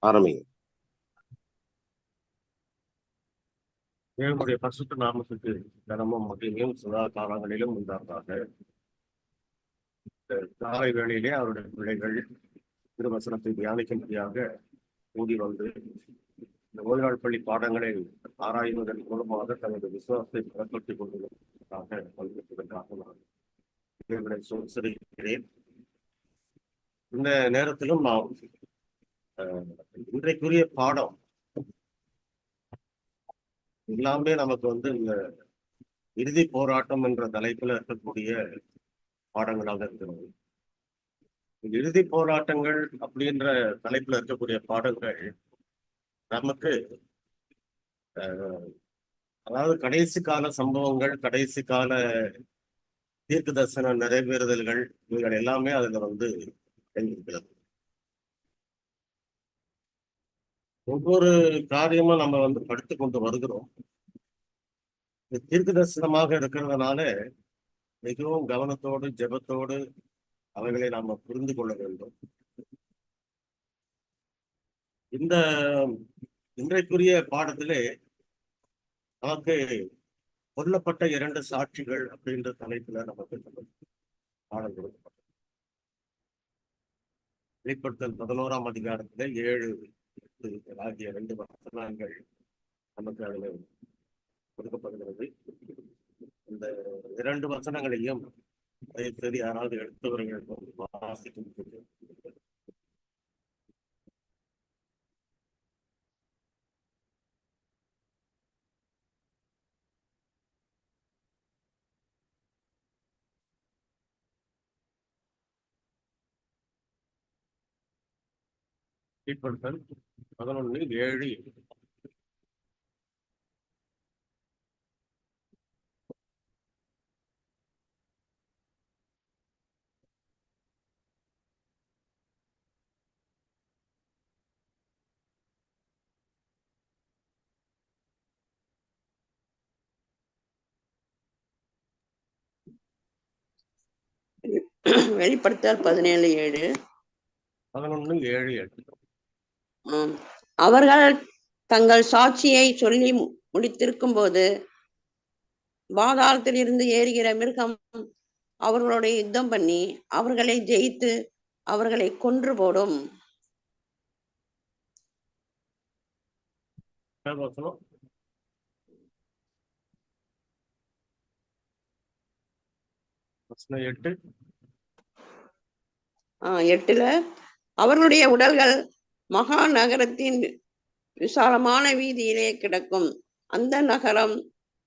ஆரம்பிங்க. தேவனுடைய பரிசுத்த நாமத்துக்கு தினமும் மகிமையும் சதா காலங்களிலும் உண்டாதாக. காலை வேளையிலே அவருடைய பிள்ளைகள் திருவசனத்தை தியானிக்கும்படியாக கூடி வந்து இந்த ஓய்நாள் பள்ளி பாடங்களை ஆராய்வதன் மூலமாக தனது விசுவாசத்தை பலப்படுத்திக் கொள்வதற்காக பங்கேற்பதற்காக நான் தேவனை சோதரிக்கிறேன். இந்த நேரத்திலும் நாம் இன்றைக்குரிய பாடம் எல்லாமே நமக்கு இந்த இறுதி போராட்டம் என்ற தலைப்பில் இருக்கக்கூடிய பாடங்களாக இருக்கிறது. இறுதி போராட்டங்கள் அப்படின்ற தலைப்புல இருக்கக்கூடிய பாடங்கள் நமக்கு அதாவது கடைசி கால சம்பவங்கள், கடைசி கால தீர்க்க தரிசன நிறைவேறுதல்கள், இவைகள் எல்லாமே அதுல இருக்கிறது. ஒவ்வொரு காரியமும் நம்ம படித்து கொண்டு வருகிறோம். தீர்க்க தரிசனமாக இருக்கிறதுனால மிகவும் கவனத்தோடு ஜெபத்தோடு அவைகளை நாம புரிந்து கொள்ள வேண்டும். இந்த இன்றைக்குரிய பாடத்திலே நமக்கு கொல்லப்பட்ட 2 சாட்சிகள் அப்படின்ற தலைப்புல நமக்கு பாடம் கொடுக்கப்பட்டது. வெளிப்படுத்தல் 11ஆம் அதிகாரத்திலே 7, 8 ஆகிய 2 வசனங்கள் நமக்கு அதுல கொடுக்கப்படுகிறது. இந்த 2 வசனங்களையும் சரி யாராவது எடுத்தவர்கள் வாசிக்கும் வெளிப்படுத்தல் 11:7. வெளிப்படுத்தல் 17:7. 11:7. அவர்கள் தங்கள் சாட்சியை சொல்லி முடித்திருக்கும் போது பாதாளத்தில் இருந்து ஏறுகிற மிருகம் அவர்களோட யுத்தம் பண்ணி அவர்களை ஜெயித்து அவர்களை கொன்று போடும். எட்டுல அவர்களுடைய உடல்கள் மகா நகரத்தின் விசாலமான வீதியிலே கிடக்கும். அந்த நகரம்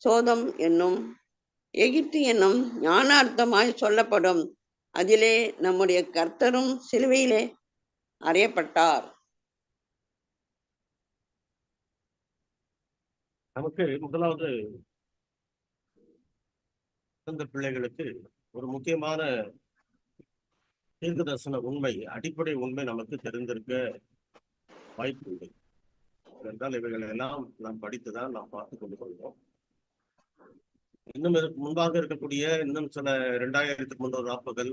சோதம் என்னும் எகிப்து என்னும் ஞானார்த்தமாய் சொல்லப்படும். அதிலே நம்முடைய கர்த்தரும் சிலுவையிலே அறையப்பட்டார். நமக்கு முதலாவது இந்த பிள்ளைகளுக்கு ஒரு முக்கியமான தீர்க்க தரிசன உண்மை, அடிப்படை உண்மை நமக்கு தெரிந்திருக்க வாய்ப்பு உண்டு. என்றால் இவைகளை எல்லாம் நாம் படித்துதான் நாம் பார்த்துக் கொண்டு கொள்வோம். இன்னும் முன்பாக இருக்கக்கூடிய இன்னும் சில 2300 ஆப்புகள்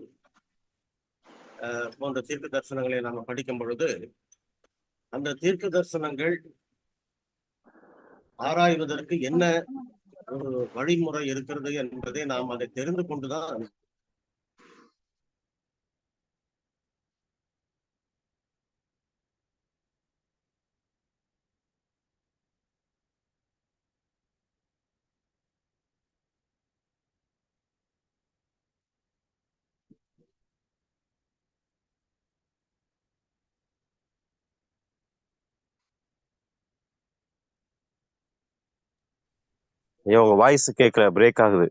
போன்ற தீர்க்க தரிசனங்களை நாம் படிக்கும் பொழுது அந்த தீர்க்க தரிசனங்கள் ஆராய்வதற்கு என்ன ஒரு வழிமுறை இருக்கிறது என்பதை நாம் அதை தெரிந்து கொண்டுதான் உங்க வாய்ஸ் கேட்கல, பிரேக் ஆகுது.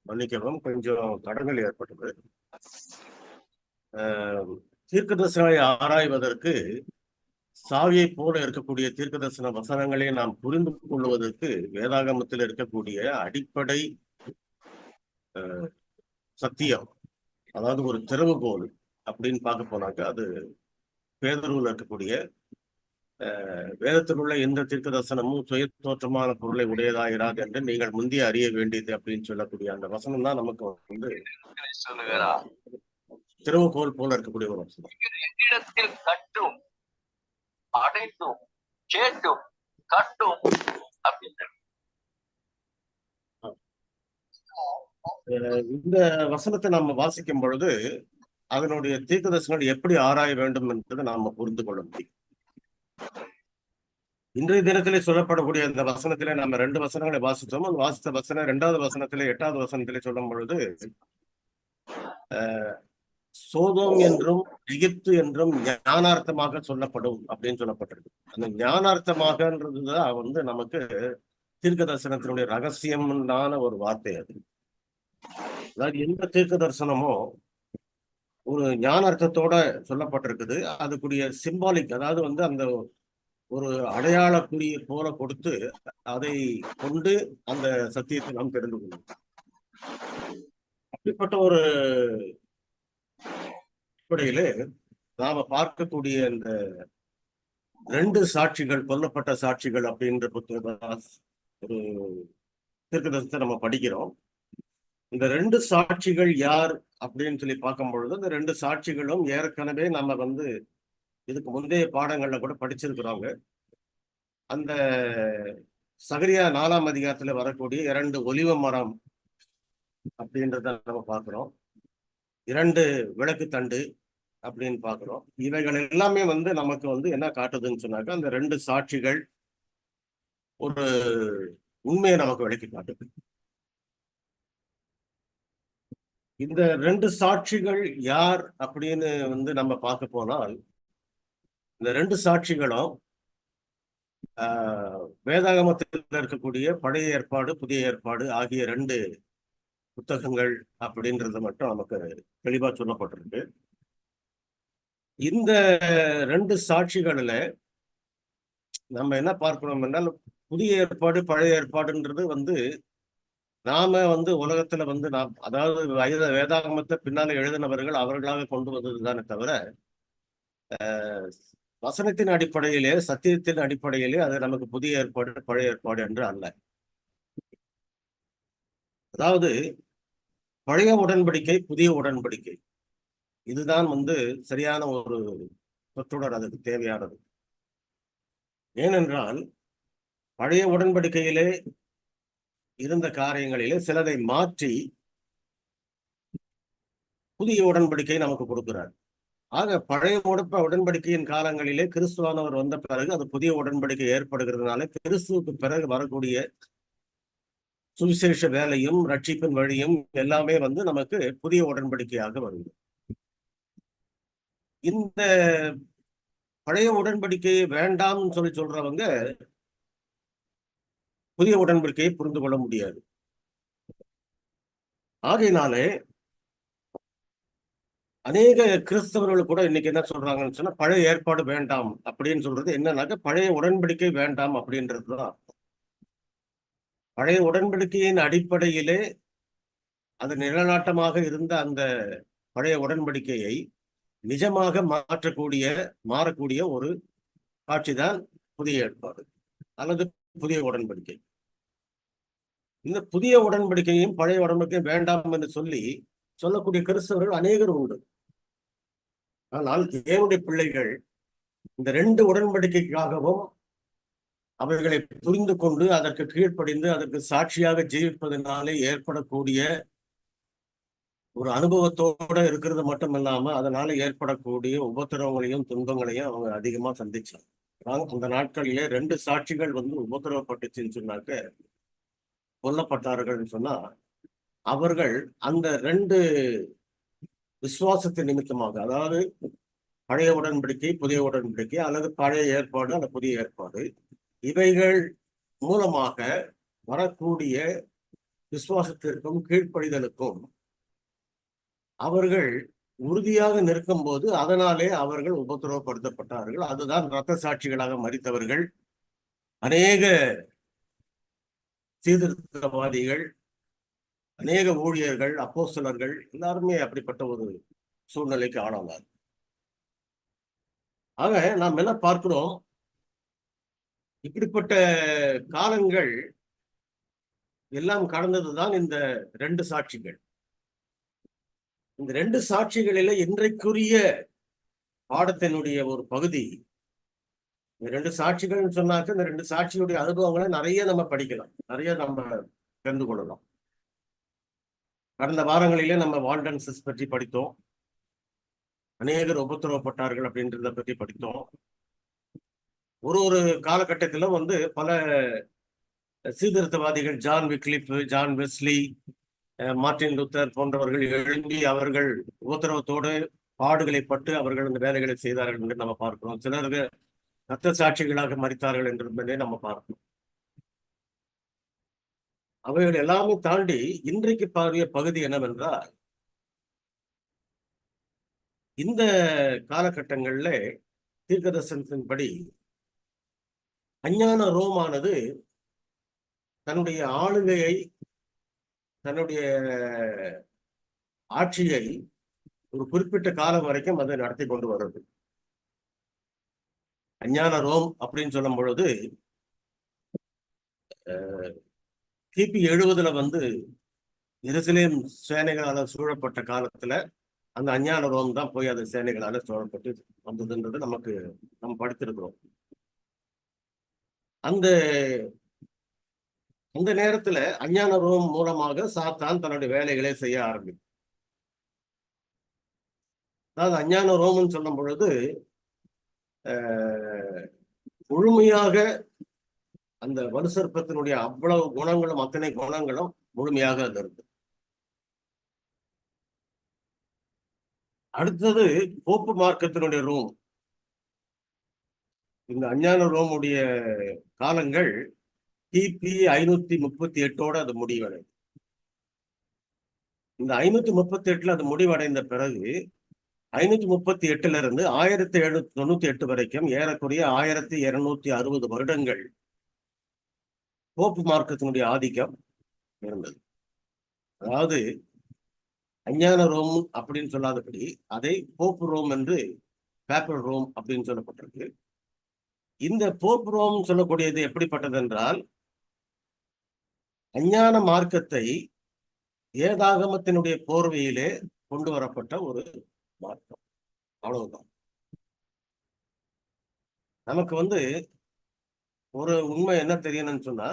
மன்னிக்கவும், கொஞ்சம் தடங்கள் ஏற்பட்டது. தீர்க்கதரிசனங்களை ஆராய்வதற்கு சாவியை போல இருக்கக்கூடிய தீர்க்கதரிசன வசனங்களை நாம் புரிந்து கொள்வதற்கு வேதாகமத்தில் இருக்கக்கூடிய அடிப்படை சத்தியம், அதாவது ஒரு திறவுகோல் அப்படின்னு பார்க்க போனாக்க அது பேதுருவில் இருக்கக்கூடிய வேதத்தில் உள்ள எந்த தீர்க்க தரிசனமும் சுய தோற்றமான பொருளை உடையதாகிறாது என்று நீங்கள் முந்தைய அறிய வேண்டியது அப்படின்னு சொல்லக்கூடிய அந்த வசனம் தான் நமக்கு வந்து திறவுகோல் போல இருக்கக்கூடிய ஒரு வசனம். என்னிடத்தில் கட்டும் அடைத்தும் கேட்டும் கட்டும் அப்படின்னு இந்த வசனத்தை நம்ம வாசிக்கும் பொழுது அதனுடைய தீர்க்க தரிசனங்கள் எப்படி ஆராய வேண்டும் என்பதை நாம புரிந்து கொள்ள முடியும். இன்றைய தினத்திலே சொல்லப்படக்கூடிய இந்த வசனத்திலே நம்ம 2 வசனங்களை வாசித்தோம். அந்த வாசித்த வசனம் 2வது வசனத்திலே 8வது வசனத்திலே சொல்லும் பொழுது சோதோம் என்றும் எகிப்து என்றும் ஞானார்த்தமாக சொல்லப்படும் அப்படின்னு சொல்லப்பட்டிருக்கு. அந்த ஞானார்த்தமாகன்றதுதான் வந்து நமக்கு தீர்க்க தரிசனத்தினுடைய ரகசியமான ஒரு வார்த்தை. அது அதாவது எந்த தீர்க்க தரிசனமோ ஒரு ஞான அர்த்தத்தோட சொல்லப்பட்டிருக்குது. அதுக்குரிய சிம்பாலிக், அதாவது வந்து அந்த ஒரு அடையாள குறியை போல கொடுத்து அதை கொண்டு அந்த சத்தியத்தை நாம் தெரிந்து கொள்ளும். அப்படிப்பட்ட ஒரு அடிப்படையிலே நாம பார்க்கக்கூடிய இந்த 2 சாட்சிகள், கொல்லப்பட்ட சாட்சிகள் அப்படின்ற ஒரு தீர்க்கதரிசனத்தை நம்ம படிக்கிறோம். இந்த 2 சாட்சிகள் யார் அப்படின்னு சொல்லி பார்க்கும் பொழுது இந்த 2 சாட்சிகளும் ஏற்கனவே நம்ம வந்து இதுக்கு முந்தைய பாடங்கள்ல கூட படிச்சிருக்கிறோங்க. அந்த சகரியா 4ஆம் அதிகாரத்துல வரக்கூடிய 2 ஒலிவ மரம் அப்படின்றத நம்ம பார்க்கிறோம். 2 விளக்கு தண்டு அப்படின்னு பார்க்கிறோம். இவைகள் எல்லாமே வந்து நமக்கு வந்து என்ன காட்டுதுன்னு சொன்னாக்க அந்த 2 சாட்சிகள் ஒரு உண்மையை நமக்கு விளக்கி காட்டுது. இந்த 2 சாட்சிகள் யார் அப்படின்னு வந்து நம்ம பார்க்க போனால் இந்த 2 சாட்சிகளும் வேதாகமத்தில் இருக்கக்கூடிய பழைய ஏற்பாடு, புதிய ஏற்பாடு ஆகிய 2 புத்தகங்கள் அப்படின்றது மட்டும் நமக்கு தெளிவா சொல்லப்பட்டிருக்கு. இந்த 2 சாட்சிகளில் நம்ம என்ன பார்க்கிறோம் என்றால் புதிய ஏற்பாடு பழைய ஏற்பாடுன்றது வந்து நாம வந்து உலகத்துல வந்து நாம் அதாவது வேதாகமத்தை பின்னால எழுதினவர்கள் அவர்களாக கொண்டு வந்ததுதானே தவிர வசனத்தின் அடிப்படையிலே, சத்தியத்தின் அடிப்படையிலே அது நமக்கு புதிய ஏற்பாடு பழைய ஏற்பாடு என்று அல்ல. அதாவது பழைய உடன்படிக்கை புதிய உடன்படிக்கை இதுதான் வந்து சரியான ஒரு சொற்றொடர், அதுக்கு தேவையானது. ஏனென்றால் பழைய உடன்படிக்கையிலே இருந்த காரியங்களிலே சிலதை மாற்றி புதிய உடன்படிக்கை நமக்கு கொடுக்கிறார். ஆக பழைய உடன்படிக்கையின் காலங்களிலே கிறிஸ்துவானவர் வந்த பிறகு அது புதிய உடன்படிக்கை ஏற்படுகிறதுனால கிறிஸ்துவுக்கு பிறகு வரக்கூடிய சுவிசேஷ வேலையும் ரட்சிப்பின் வழியும் எல்லாமே வந்து நமக்கு புதிய உடன்படிக்கையாக வருது. இந்த பழைய உடன்படிக்கையை வேண்டாம்னு சொல்லி சொல்றவங்க புதிய உடன்படிக்கையை புரிந்து கொள்ள முடியாது. ஆகையினாலே அநேக கிறிஸ்தவர்கள் கூட இன்னைக்கு என்ன சொல்றாங்கன்னு சொன்னா பழைய ஏற்பாடு வேண்டாம் அப்படின்னு சொல்றது என்னன்னாக்க பழைய உடன்படிக்கை வேண்டாம் அப்படின்றதுதான். பழைய உடன்படிக்கையின் அடிப்படையிலே அது நிலநாட்டமாக இருந்த அந்த பழைய உடன்படிக்கையை நிஜமாக மாறக்கூடிய ஒரு காட்சிதான் புதிய ஏற்பாடு அல்லது புதிய உடன்படிக்கை. இந்த புதிய உடன்படிக்கையும் பழைய உடன்படிக்கையும் வேண்டாம் என்று சொல்லக்கூடிய கிறிஸ்தவர்கள் அநேகர் உண்டு. ஆனால் தேவனுடைய பிள்ளைகள் இந்த 2 உடன்படிக்கைக்காகவும் அவைகளை புரிந்து கொண்டு அதற்கு கீழ்ப்படிந்து அதற்கு சாட்சியாக ஜீவிப்பதனாலே ஏற்படக்கூடிய ஒரு அனுபவத்தோட இருக்கிறது மட்டும் இல்லாம அதனால ஏற்படக்கூடிய உபத்திரவங்களையும் துன்பங்களையும் அவங்க அதிகமா சந்திச்சாங்க. அந்த நாட்களிலே 2 சாட்சிகள் வந்து உபத்திரவப்பட்டுச்சுன்னு சொன்னாக்க கொல்லப்பட்டார்கள் சொன்னா அவர்கள் அந்த 2 விசுவாசத்தின் நிமித்தமாக, அதாவது பழைய உடன்படிக்கை புதிய உடன்படிக்கை அல்லது பழைய ஏற்பாடு அல்லது புதிய ஏற்பாடு, இவைகள் மூலமாக வரக்கூடிய விசுவாசத்திற்கும் கீழ்ப்படிதலுக்கும் அவர்கள் உறுதியாக நிற்கும் போது அதனாலே அவர்கள் உபத்திரவப்படுத்தப்பட்டார்கள். அதுதான் இரத்த சாட்சிகளாக மரித்தவர்கள், அநேக சீர்திருத்தவாதிகள், அநேக ஊழியர்கள், அப்போஸ்தலர்கள் எல்லாருமே அப்படிப்பட்ட ஒரு சூழ்நிலைக்கு ஆளானார். ஆக நாம் என்ன பார்க்கிறோம், இப்படிப்பட்ட காலங்கள் எல்லாம் கடந்ததுதான் இந்த 2 சாட்சிகள். இந்த 2 சாட்சிகளில இன்றைக்குரிய பாடத்தினுடைய ஒரு பகுதி. இந்த 2 சாட்சிகள்னு சொன்னாக்க இந்த 2 சாட்சியுடைய அனுபவங்களை நிறைய நம்ம படிக்கலாம், நிறைய நம்ம தெரிந்து கொள்ளலாம். கடந்த வாரங்களிலே நம்ம வால்டன்சஸ் பற்றி படித்தோம், அநேகர் உபத்திரவப்பட்டார்கள் அப்படின்றத பற்றி படித்தோம். ஒரு காலகட்டத்திலும் பல சீர்திருத்தவாதிகள், John Wycliffe, John Wesley, Martin Luther போன்றவர்கள் எழும்பி அவர்கள் உபத்திரவத்தோடு பாடுகளை பட்டு அவர்கள் அந்த வேலைகளை செய்தார்கள் என்று நம்ம பார்க்கிறோம். சிலருக்கு இரத்த சாட்சிகளாக மரித்தார்கள் என்று நம்ம பார்க்கிறோம். அவைகள் எல்லாமே தாண்டி இன்றைக்கு பாரிய பகுதி என்னவென்றால், இந்த காலகட்டங்களில் தீர்க்கதரிசனத்தின்படி அஞ்ஞான ரோமானது தன்னுடைய ஆளுகையை, தன்னுடைய ஆட்சியை ஒரு குறிப்பிட்ட காலம் வரைக்கும் அதை நடத்தி கொண்டு வருது. அஞ்ஞான ரோம் அப்படின்னு சொல்லும் பொழுது கிபி 70 எருசலேம் சேனைகளால சூழப்பட்ட காலத்துல அந்த அஞ்ஞான ரோம் தான் போய் அது சேனைகளால சூழப்பட்டு வந்ததுன்றது நம்ம படித்திருக்கிறோம். அந்த நேரத்துல அஞ்ஞான ரோம் மூலமாக சாத்தான் தன்னுடைய வேலைகளை செய்ய ஆரம்பிக்கும். அதாவது அஞ்ஞான ரோம்னு சொல்லும் பொழுது முழுமையாக அந்த வலுசற்பத்தினுடைய அவ்வளவு குணங்களும், அத்தனை குணங்களும் முழுமையாக அது இருக்கு. அடுத்தது போப்பு மார்க்கத்தினுடைய ரோம். இந்த அஞ்ஞான ரோமுடைய காலங்கள் கிபி 538 அது முடிவடைது. இந்த 538 அது முடிவடைந்த பிறகு 538 இருந்து 1798 வரைக்கும் ஏறக்குறைய 1260 வருடங்கள் போப்பு மார்க்கத்தினுடைய ஆதிக்கம் இருந்தது. அதாவது அஞ்ஞான ரோம் அப்படின்னு சொல்லாதபடி அதை போப்பு ரோம் என்று, பேப்பல் ரோம் அப்படின்னு சொல்லப்பட்டிருக்கு. இந்த போப்பு ரோம் சொல்லக்கூடியது எப்படிப்பட்டது என்றால், அஞ்ஞான மார்க்கத்தை வேதாகமத்தினுடைய போர்வையிலே கொண்டு வரப்பட்ட ஒரு மார்க்கம், அவ்வளவுதான். நமக்கு ஒரு உண்மை என்ன தெரியணும்னு சொன்னா,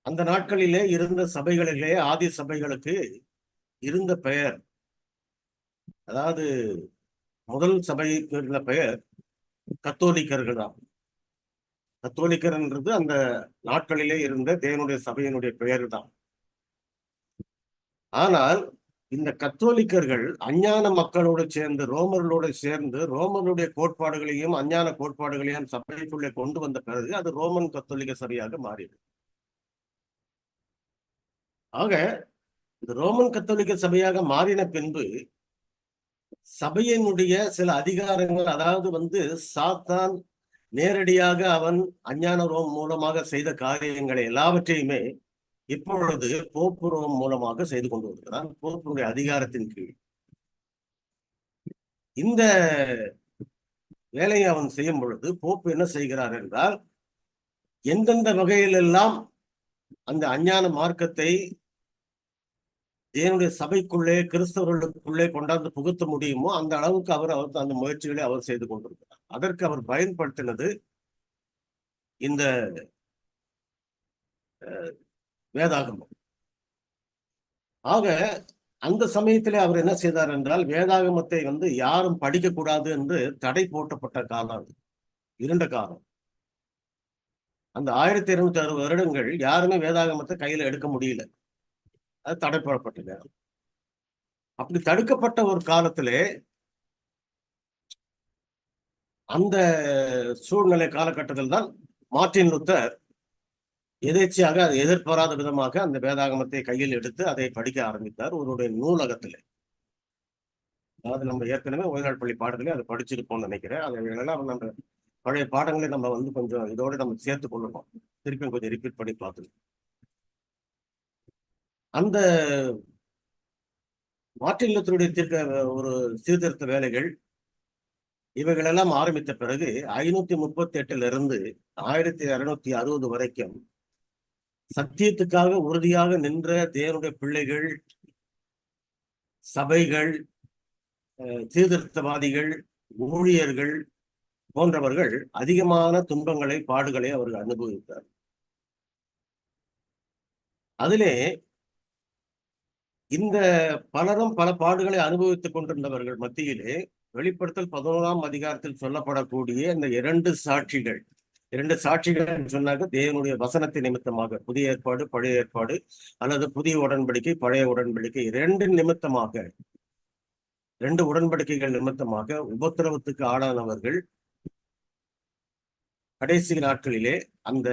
அந்த நாட்களிலே இருந்த சபைகளிலே ஆதி சபைகளுக்கு இருந்த பெயர், அதாவது முதல் சபைக்கு இருந்த பெயர் கத்தோலிக்கர்கள் தான். கத்தோலிக்கர்ன்றது அந்த நாட்களிலே இருந்த தேவனுடைய சபையினுடைய பெயர் தான். ஆனால் இந்த கத்தோலிக்கர்கள் அஞ்ஞான மக்களோடு சேர்ந்து, ரோமர்களோடு சேர்ந்து, ரோமனுடைய கோட்பாடுகளையும் அஞ்ஞான கோட்பாடுகளையும் சபைக்குள்ளே கொண்டு வந்த பிறகு அது ரோமன் கத்தோலிக்க சபையாக மாறியது. ஆக இந்த ரோமன் கத்தோலிக்க சபையாக மாறின பின்பு சபையினுடைய சில அதிகாரங்கள், அதாவது சாத்தான் நேரடியாக அவன் அஞ்ஞான ரோம் மூலமாக செய்த காரியங்களை எல்லாவற்றையுமே இப்பொழுது போப்பு ரோம் மூலமாக செய்து கொண்டு வருகிறான், போப்புடைய அதிகாரத்தின் கீழ். இந்த வேலையை அவன் செய்யும் பொழுது போப்பு என்ன செய்கிறார் என்றால், எந்தெந்த வகையிலெல்லாம் அந்த அஞ்ஞான மார்க்கத்தை தேவனுடைய சபைக்குள்ளே, கிறிஸ்தவர்களுக்குள்ளே கொண்டாந்து புகுத்த முடியுமோ அந்த அளவுக்கு அவர் அந்த முயற்சிகளை அவர் செய்து கொண்டிருக்கிறார். அதற்கு அவர் பயன்படுத்தினது இந்த வேதாகமம். ஆக அந்த சமயத்திலே அவர் என்ன செய்தார் என்றால், வேதாகமத்தை யாரும் படிக்கக்கூடாது என்று தடை போட்டப்பட்ட காலம், இருண்ட காலம். அந்த 1260 வருடங்கள் யாருமே வேதாகமத்தை கையில எடுக்க முடியல, அது தடை போடப்பட்ட நேரம். அப்படி தடுக்கப்பட்ட ஒரு காலத்திலே, அந்த சூழ்நிலை காலகட்டத்தில் தான் மார்ட்டின் லூத்தர் எதேச்சையாக அது எதிர்பாராத விதமாக அந்த வேதாகமத்தை கையில் எடுத்து அதை படிக்க ஆரம்பித்தார் ஒருவருடைய நூலகத்தில். அதாவது நம்ம ஏற்கனவே ஓய்நாள் பள்ளி பாடத்திலே அதை படிச்சிருப்போம்னு நினைக்கிறேன். அதெல்லாம் நம்ம பழைய பாடங்களை நம்ம கொஞ்சம் இதோட நம்ம சேர்த்து கொள்ளணும். திருப்பி கொஞ்சம் ரிப்பீட் பண்ணி பார்த்துருக்கோம். அந்த மார்ட்டின் லூத்தருடைய ஒரு சீர்திருத்த வேலைகள் இவைகளெல்லாம் ஆரம்பித்த பிறகு 538 1260 வரைக்கும் சத்தியத்துக்காக உறுதியாக நின்ற தேவனுடைய பிள்ளைகள், சபைகள், சீர்திருத்தவாதிகள், ஊழியர்கள் போன்றவர்கள் அதிகமான துன்பங்களை, பாடுகளை அவர்கள் அனுபவித்தார். அதிலே இந்த பலரும் பல பாடுகளை அனுபவித்துக் கொண்டிருந்தவர்கள் மத்தியிலே வெளிப்படுத்தல் 11ஆம் அதிகாரத்தில் சொல்லப்படக்கூடிய இந்த இரண்டு சாட்சிகள் சொன்னாக்க தேவனுடைய வசனத்தை நிமித்தமாக, புதிய ஏற்பாடு பழைய ஏற்பாடு அல்லது புதிய உடன்படிக்கை பழைய உடன்படிக்கை ரெண்டு உடன்படிக்கைகள் நிமித்தமாக உபத்திரவத்துக்கு ஆளானவர்கள் கடைசி நாட்களிலே அந்த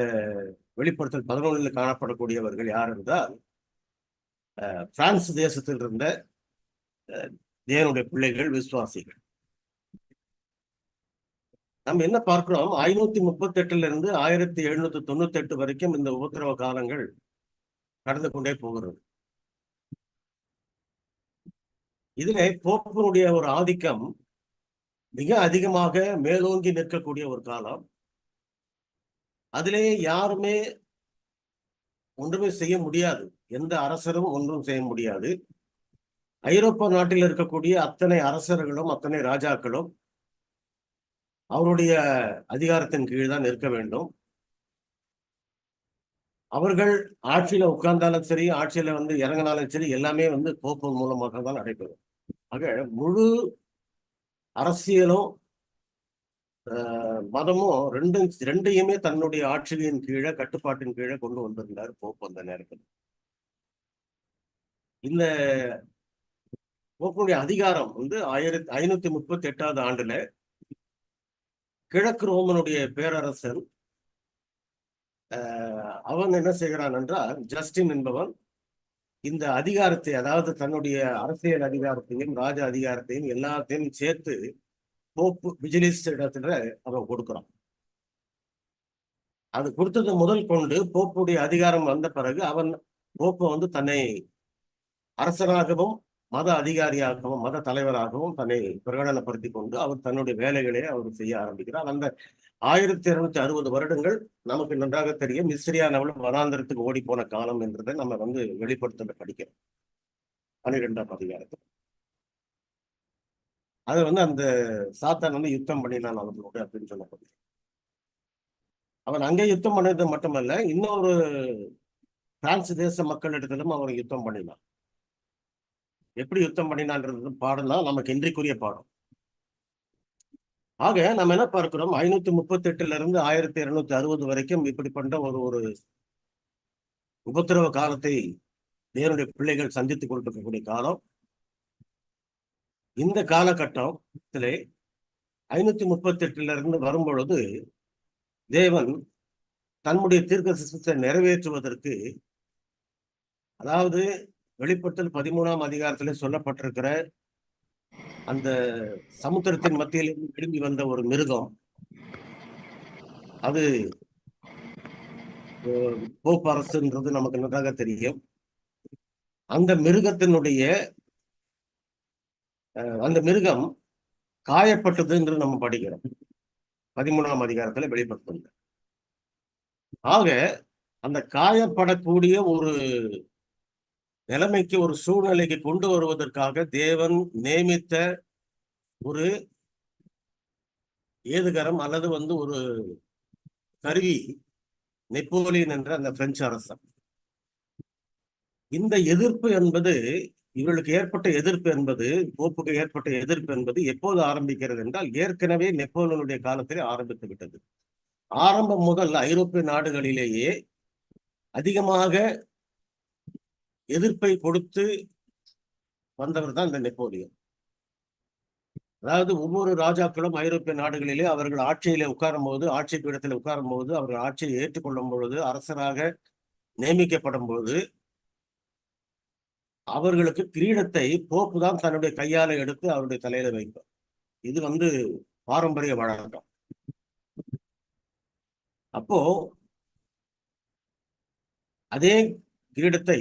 வெளிப்படுத்தல் 11 காணப்படக்கூடியவர்கள் யார் என்றால் பிரான்ஸ் தேசத்தில் இருந்த தேவனுடைய பிள்ளைகள், விசுவாசிகள். நம்ம என்ன பார்க்கிறோம், 538 1798 வரைக்கும் இந்த உபத்திரவ காலங்கள் கடந்து கொண்டே போகிறது. இதிலே போப்பினுடைய ஒரு ஆதிக்கம் மிக அதிகமாக மேலோங்கி நிற்கக்கூடிய ஒரு காலம். அதிலே யாருமே ஒன்றுமே செய்ய முடியாது. எந்த அரசரும் ஒன்றும் செய்ய முடியாது. ஐரோப்பா நாட்டில் இருக்கக்கூடிய அத்தனை அரசர்களும் அத்தனை ராஜாக்களும் அவருடைய அதிகாரத்தின் கீழ் தான் இருக்க வேண்டும். அவர்கள் ஆட்சியில உட்கார்ந்தாலும் சரி, ஆட்சியில இறங்கினாலும் சரி, எல்லாமே போப்பு மூலமாக தான் நடைபெறும். ஆக முழு அரசியலும் மதமும் ரெண்டையுமே தன்னுடைய ஆட்சியின் கீழே, கட்டுப்பாட்டின் கீழே கொண்டு வந்திருந்தார் போப்பு அந்த நேரத்தில். இந்த போப்புடைய அதிகாரம் 538 ஆண்டுல கிழக்கு ரோமனுடைய பேரரசன் அவன் என்ன செய்கிறான் என்றால், ஜஸ்டின் என்பவன் இந்த அதிகாரத்தை, அதாவது தன்னுடைய அரசியல் அதிகாரத்தையும் ராஜ அதிகாரத்தையும் எல்லாத்தையும் சேர்த்து போப்பு விஜிலிஸ்ட் இடத்துல அவன் கொடுக்குறான். அது கொடுத்தது முதல் கொண்டு போப்புடைய அதிகாரம் வந்த பிறகு போப்பு தன்னை அரசனாகவும் மத அதிகாரியாகவும் மத தலைவராகவும் தன்னை பிரகடனப்படுத்தி கொண்டு அவர் தன்னுடைய வேலைகளை அவர் செய்ய ஆரம்பிக்கிறார். அந்த 1260 வருடங்கள் நமக்கு நன்றாக தெரியும். மிஸ்ரியானவள் வனாந்தரத்துக்கு ஓடி போன காலம் என்றதை நம்ம வெளிப்படுத்த படிக்கிறோம் 12ஆம் அதிகாரத்தில். அது அந்த சாத்தான் யுத்தம் பண்ணினான் அவர்களோடு அப்படின்னு சொல்லப்படுது. அவன் அங்கே யுத்தம் பண்ணது மட்டுமல்ல, இன்னொரு பிரான்ஸ் தேச மக்களிடத்திலும் அவன் யுத்தம் பண்ணினான். எப்படி யுத்தம் பண்ணினான்றது பாடம் தான் நமக்கு இன்றைக்குரிய பாடம். ஆக நம்ம என்ன பார்க்கிறோம், 538 1260 வரைக்கும் இப்படிப்பட்ட ஒரு உபத்திரவ காலத்தை தேவனுடைய பிள்ளைகள் சந்தித்துக் கொண்டிருக்கக்கூடிய காலம். இந்த காலகட்டத்திலே 538 வரும் பொழுது தேவன் தன்னுடைய தீர்க்கதரிசனத்தை நிறைவேற்றுவதற்கு, அதாவது வெளிப்படுத்தல் 13ஆம் அதிகாரத்திலே சொல்லப்பட்டிருக்கிற அந்த சமுத்திரத்தின் மத்தியில் எழும்பி வந்த ஒரு மிருகம், அது போப் அரசுன்றது நமக்கு நன்றாக தெரியும். அந்த மிருகம் காயப்பட்டது என்று நம்ம படிக்கிறோம் 13ஆம் அதிகாரத்துல வெளிப்படுத்த. ஆக அந்த காயப்படக்கூடிய ஒரு நிலைமைக்கு, ஒரு சூழ்நிலைக்கு கொண்டு வருவதற்காக தேவன் நியமித்த ஒரு ஏதுகரம் அல்லது ஒரு கருவி நெப்போலியன் என்ற அந்த பிரெஞ்சு அரசன். இந்த எதிர்ப்பு என்பது, இவர்களுக்கு ஏற்பட்ட எதிர்ப்பு என்பது, போப்புக்கு ஏற்பட்ட எதிர்ப்பு என்பது எப்போது ஆரம்பிக்கிறது என்றால், ஏற்கனவே நெப்போலியனுடைய காலத்திலே ஆரம்பித்து விட்டது. ஆரம்பம் முதல் ஐரோப்பிய நாடுகளிலேயே அதிகமாக எதிர்ப்பை கொடுத்து வந்தவர் தான் இந்த நெப்போலியன். அதாவது ஒவ்வொரு ராஜாக்களும் ஐரோப்பிய நாடுகளிலே அவர்கள் ஆட்சியிலே உட்காரும் போது, ஆட்சி பீடத்தில் உட்காரும் போது, அவர்கள் ஆட்சியை ஏற்றுக்கொள்ளும் பொழுது, அரசராக நியமிக்கப்படும் போது, அவர்களுக்கு கிரீடத்தை போப்பு தான் தன்னுடைய கையால எடுத்து அவருடைய தலையில வைப்பார். இது பாரம்பரிய வழக்கம். அப்போ அதே கிரீடத்தை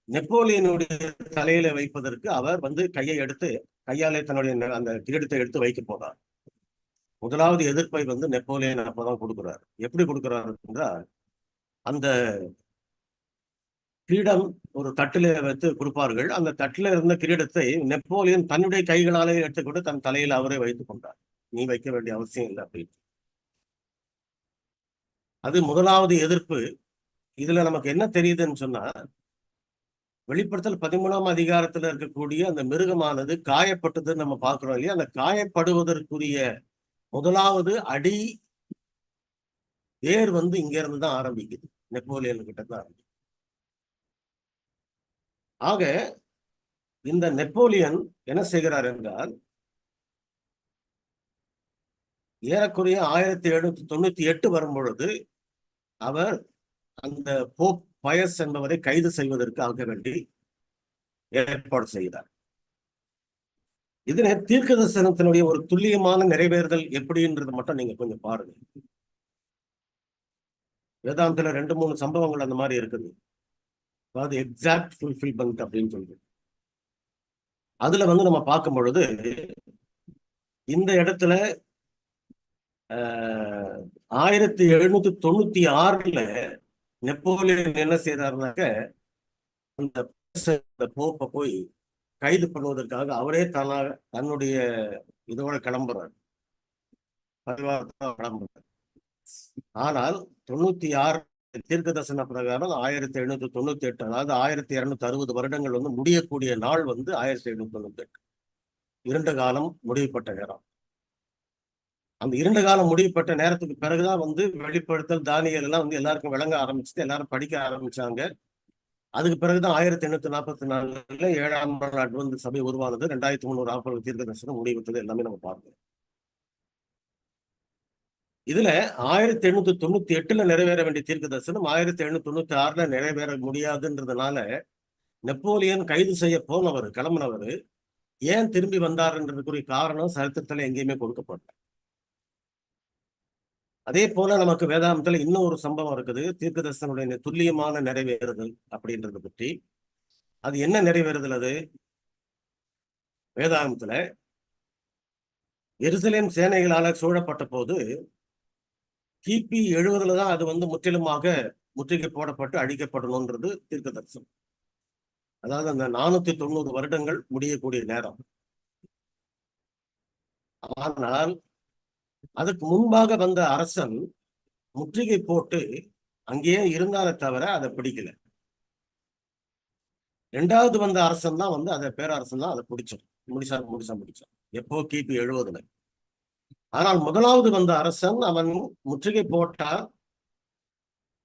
நெப்போலியனுடைய தலையில வைப்பதற்கு அவர் கையாலே தன்னுடைய அந்த கிரீடத்தை எடுத்து வைக்க போனார். முதலாவது எதிர்ப்பை நெப்போலியன் அப்பதான் கொடுக்கிறார். எப்படி கொடுக்கிறார் என்றால், அந்த கிரீடம் ஒரு தட்டில வைத்து கொடுப்பார்கள். அந்த தட்டில இருந்த கிரீடத்தை நெப்போலியன் தன்னுடைய கைகளாலே எடுத்துக்கொண்டு தன் தலையில் அவரே வைத்துக் கொண்டார். நீ வைக்க வேண்டிய அவசியம் இல்லை அப்படின்னு. அது முதலாவது எதிர்ப்பு. இதுல நமக்கு என்ன தெரியுதுன்னு சொன்னா, வெளிப்படுத்தல் 13ஆம் அதிகாரத்துல இருக்கக்கூடிய அந்த மிருகமானது காயப்பட்டதுன்னு நம்ம பார்க்கிறோம் இல்லையா? அந்த காயப்படுவதற்குரிய முதலாவது அடி வேர் இங்க இருந்து தான் ஆரம்பிக்குது, நெப்போலியன் கிட்ட தான் ஆரம்பிக்குது. ஆக இந்த நெப்போலியன் என்ன செய்கிறார் என்றால், ஏறக்குறைய 1798 வரும் பொழுது அவர் அந்த போப் பயஸ் என்பவரை கைது செய்வதற்கு ஆக வேண்டி ஏற்பாடு செய்கிறார். இதுல தீர்க்க தரிசனத்தினுடைய ஒரு துல்லியமான நிறைவேறுதல் எப்படின்றது மட்டும் நீங்க கொஞ்சம் பாருங்க. வேதாந்தத்துல 2-3 சம்பவங்கள் அந்த மாதிரி இருக்குது. அதாவது எக்ஸாக்ட் ஃபுல்ஃபில்மெண்ட் அப்படின்னு சொல்றது. அதுல நம்ம பார்க்கும் பொழுது இந்த இடத்துல 1796 நெப்போலியன் என்ன செய்யறாருனாக்க, அந்த போப்பை போய் கைது பண்ணுவதற்காக அவரே தன்னுடைய இதோட கிளம்புறார். ஆனால் 96 தீர்க்க தரிசன பிரகாரம் 1798, அதாவது 1260 வருடங்கள் முடியக்கூடிய நாள் 1798. 2 காலம் முடிவுப்பட்ட நேரம். அந்த 2 காலம் முடிவுப்பட்ட நேரத்துக்கு பிறகுதான் வெளிப்படுத்தல் தானியேல் எல்லாம் எல்லாருக்கும் விளங்க ஆரம்பிச்சுட்டு எல்லாரும் படிக்க ஆரம்பிச்சாங்க. அதுக்கு பிறகுதான் 1844 7ஆம் அட்வென்ட் சபை உருவானது. 2300 ஆப்பல் தீர்க்க தரிசனம் முடிவுற்றது. எல்லாமே நம்ம பார்க்கிறோம். இதுல 1898 நிறைவேற வேண்டிய தீர்க்க தரிசனம் 1796 நிறைவேற முடியாதுன்றதுனால நெப்போலியன் கைது செய்ய போனவர், கிளம்பினவர் ஏன் திரும்பி வந்தார்ன்றதுக்குரிய காரணம் சரித்திரத்துல எங்கேயுமே கொடுக்கப்படல. அதே போல நமக்கு வேதாந்தத்துல இன்னும் ஒரு சம்பவம் இருக்குது, தீர்க்க தரிசனுடைய துல்லியமான நிறைவேறுதல் அப்படின்றத பற்றி. அது என்ன நிறைவேறுதல்? அது வேதாந்தத்துல எருசலேம் சேனைகளால சூழப்பட்ட போது கிபி 70 தான் அது முற்றிலுமாக முற்றுகை போடப்பட்டு அழிக்கப்படணும்ன்றது தீர்க்க தரிசனம். அதாவது அந்த 490 வருடங்கள் முடியக்கூடிய நேரம். ஆனால் அதுக்கு முன்பாக வந்த அரசன் முற்றுகை போட்டு அங்கேயே இருந்தாலே தவிர அதை பிடிக்கல. 2வது வந்த அரசன் தான் அதை பேரரசன் தான் அதை முடிச்சான். எப்போ? கிபி 70. ஆனால் 1வது வந்த அரசன் அவன் முற்றுகை போட்டான்,